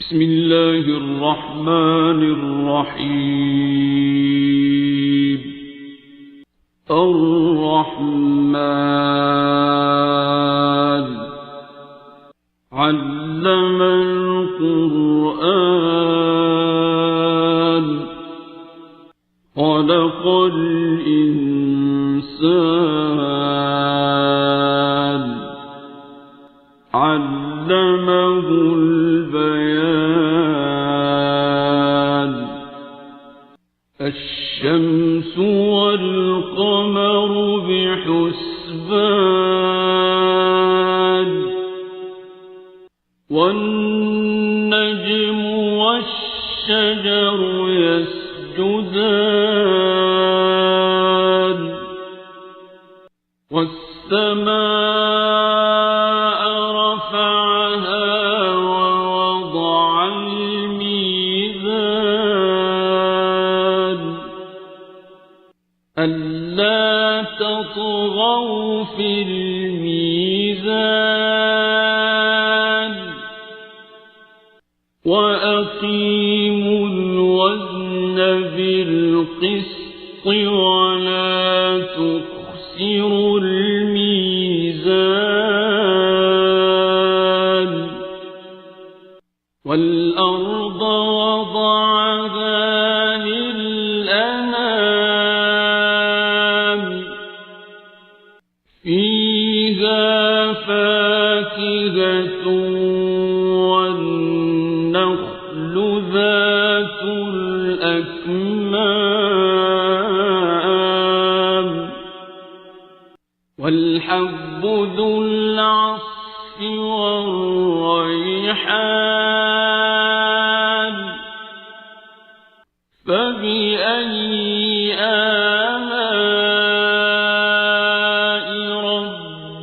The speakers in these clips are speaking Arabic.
بسم الله الرحمن الرحيم. الرحمن علم القرآن خلق الإنسان علمه البيان. الشمس والقمر بحسبان والنجم والشجر يسجدان والسماء رفعها ووضع الميزان ألا تطغوا في الميزان وأقيموا الوزن بالقسط ولا تخسروا الميزان. والأرض وضعها للأنام فيها فاكهة والنخل ذات الأكمام والحب ذو العصف والريحان. فبأي آلاء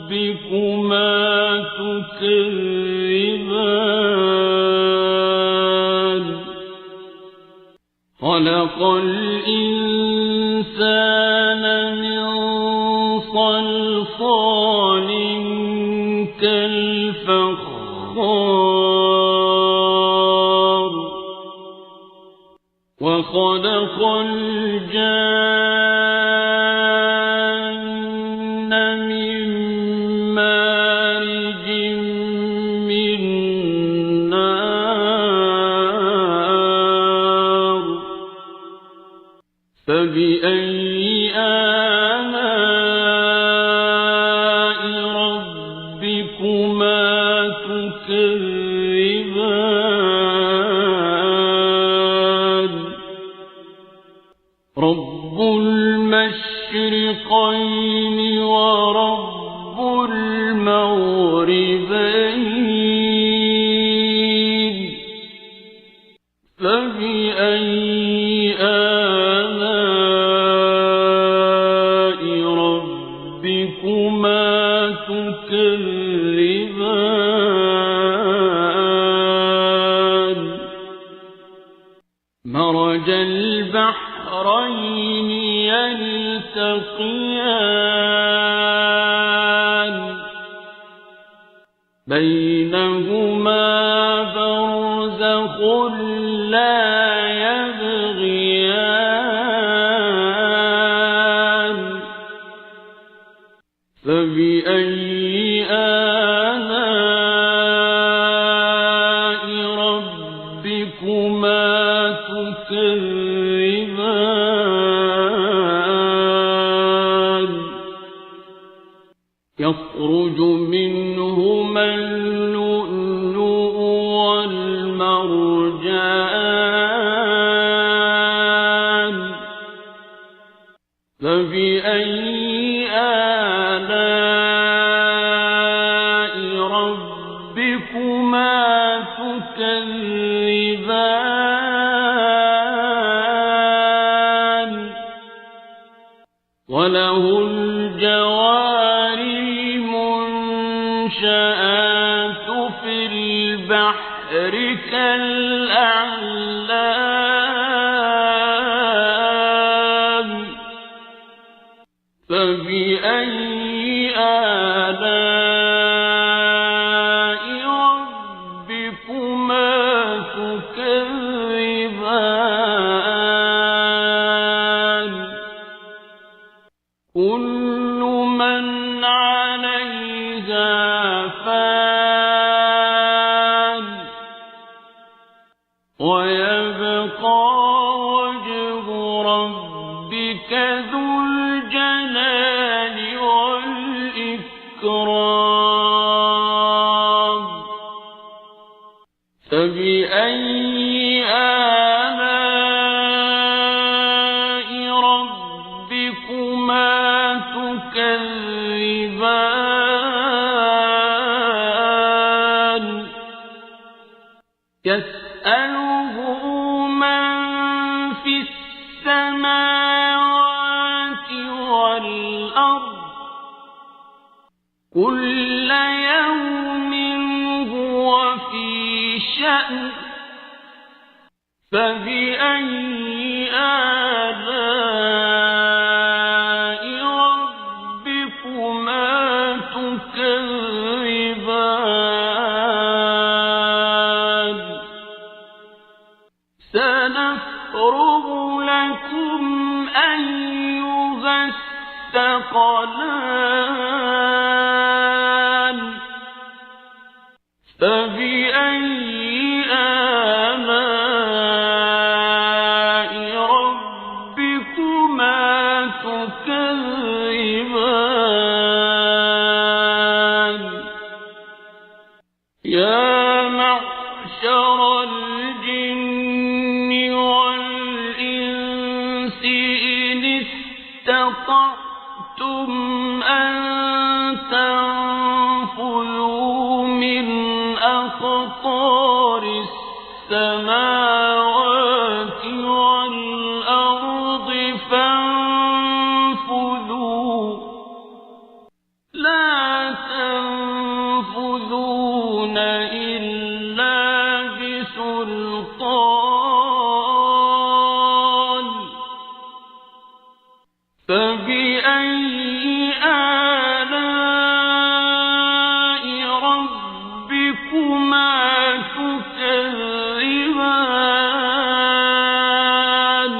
ربكما تكذبان. خلق الإنسان من صلصال كالفخار وخلق الجان من مارج من نار. فبأي آلاء ربكما تكذبان. رب المشرقين ورب المغربين. فبأي آلاء ربكما تكذبان. مرج البحرين يلتقيان بينهما برزخ لا يبغيان. فبأي آلاء ربكما تكذبان. يخرج منهما اللؤلؤ والمرجان. فبأي آلاء ربكما تكذبان. وله الجوار المنشآت في البحر كالأعلام. فبأي آلاء ربكما تكذبان. ويبقى وجه ربك ذو الجلال والإكرام فبأي آلاء ربكما تكذبان يسأله من في السماوات والأرض كل يوم هو في شأن فبأي آلاء ربكما تكذبان سنفرغ لكم أيها الثقلان فبأي آلاء ربكما تكذبان يا معشر الجن والإنس إن استطعتم أن تنفذوا من أقطار السماوات والأرض فانفذوا لا تنفذون إلا بسلطان فبأي آلاء ربكما تكذبان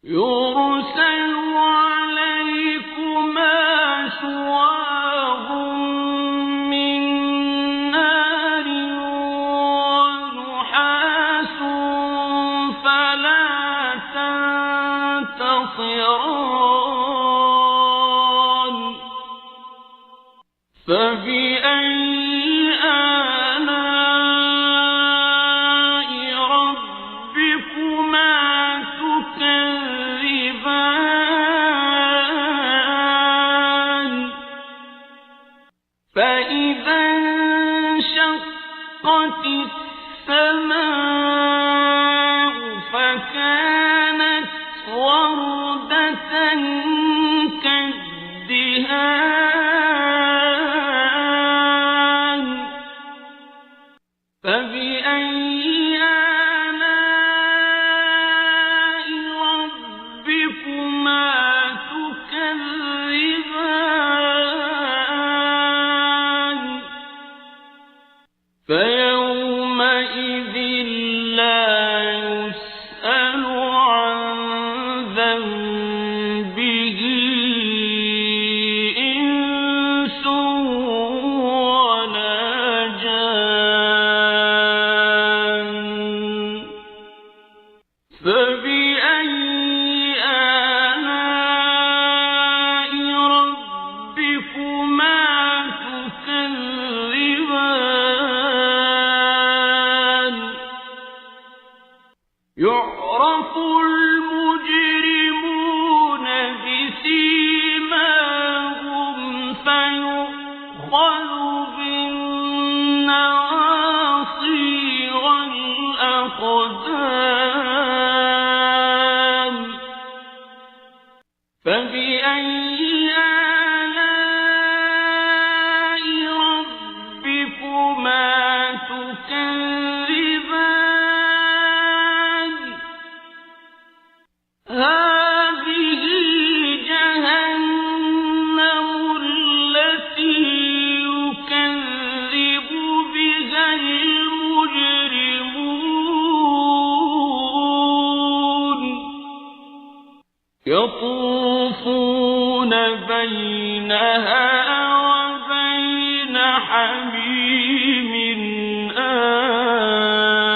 يرسل عليكما شواظ من نار ونحاس فلا تنتصران فبأي آلاء ربكما تكذبان فإذا انشقت السماء فكانت وردة كالدهان فبأي آلاء ربكما تكذبان فيومئذ لا يسأل عن ذنبه إنس ولا جان فبأي آلاء ربكما تكذبان يعرف المجرمون بسيماهم فيؤخذ بالنواصي والأقدام فبأي آلاء ربكما تكذبان هذه جهنم التي يكذب بها المجرمون يطوفون بينها وبين حميم آن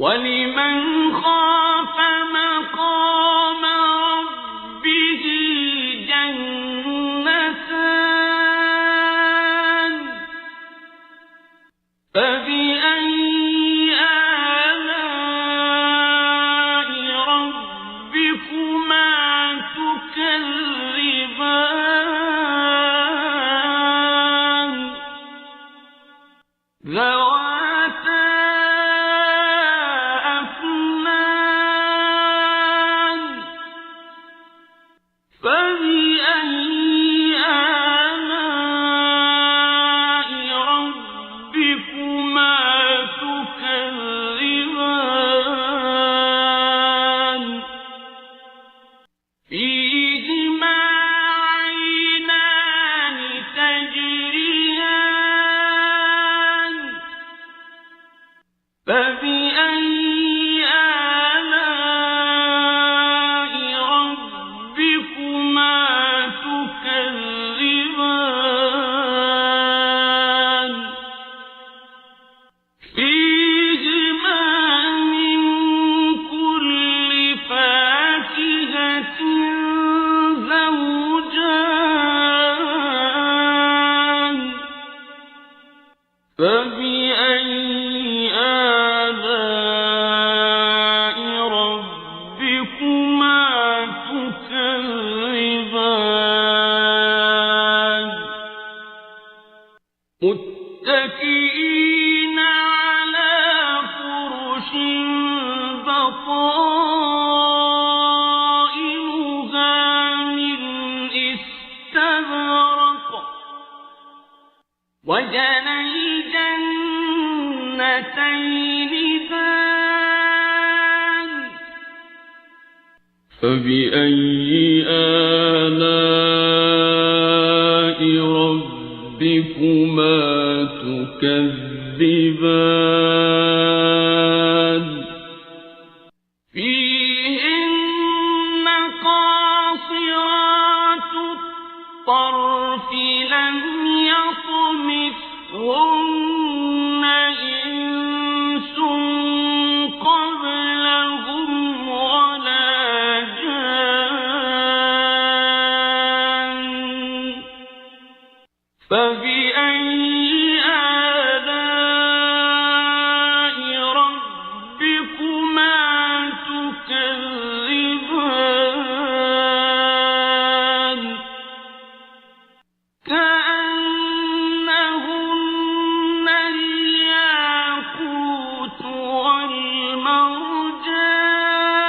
ولمن خاف مقام ربه جنتان فبأي آلاء ربكما تكذبان ذواتا أفنان فبأي آلاء ربكما تكذبان فيهما عينان تجريان فبأي آلاء ربكما تكذبان فيهما من كل فاكهة زوجان فبأي آلاء ربكما تكذبان متكئين على فرش بطائنها من استبرق وجنى الجنتين دان فبأي آلاء ربكما تكذبان فيهن قاصرات الطرف لم يطمثهن إنس قبلهم ولا جان فبأي آلاء ربكما تكذبان كأنهن الياقوت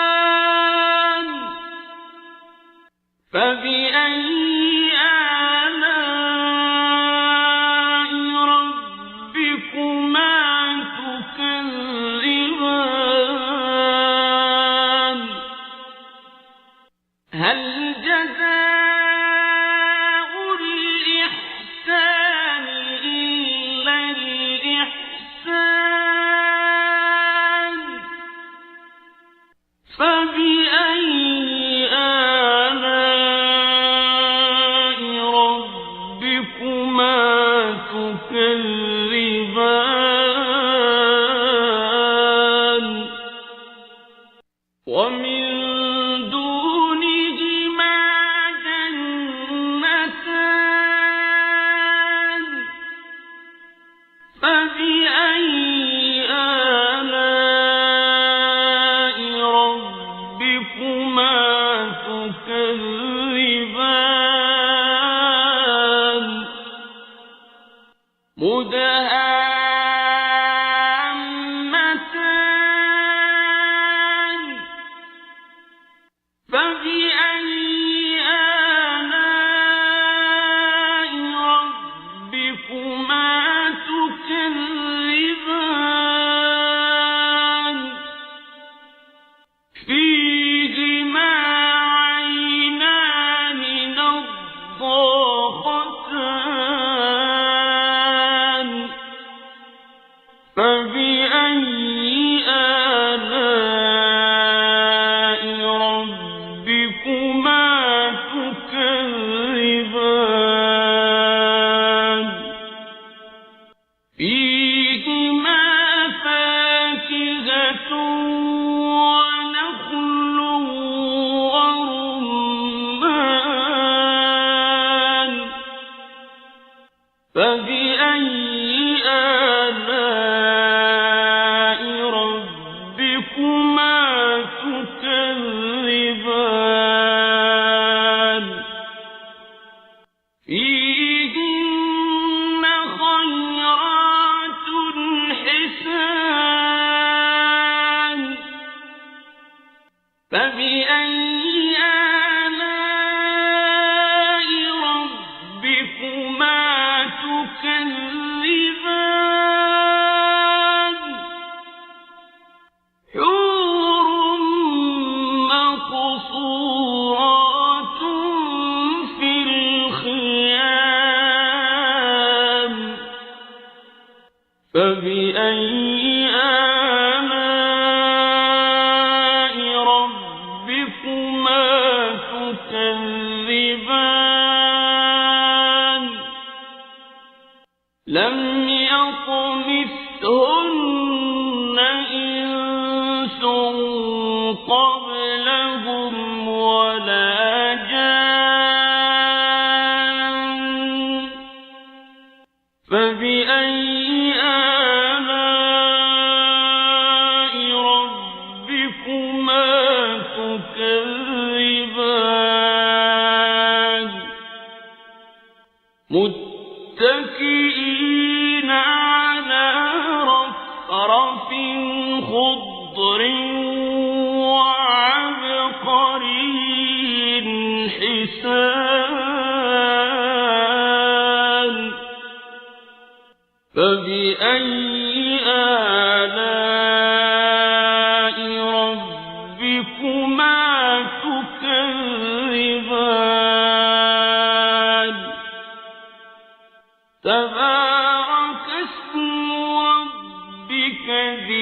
والمرجان فبأي آلاء ربكما تكذبان هل جزاء الإحسان إلا الإحسان فبأي آلاء ربكما تكذبان ومن دونهما جنتان فبأي آلاء ربكما تكذبان مدهامتان فبأي آلاء ربكما تكذبان فيهما عينان نضاختان فبأي آلاء ربكما تكذبان فيهما فاكهة فبأي آلاء ربكما تكذبان لم يطمثهن إنس قبلهم ولا جان فبأي آلاء ربكما تكذبان متكئين على رفرف خضر وعبقري حسان فبأي آلاء ربكما تكذبان تبارك اسم ربك ذي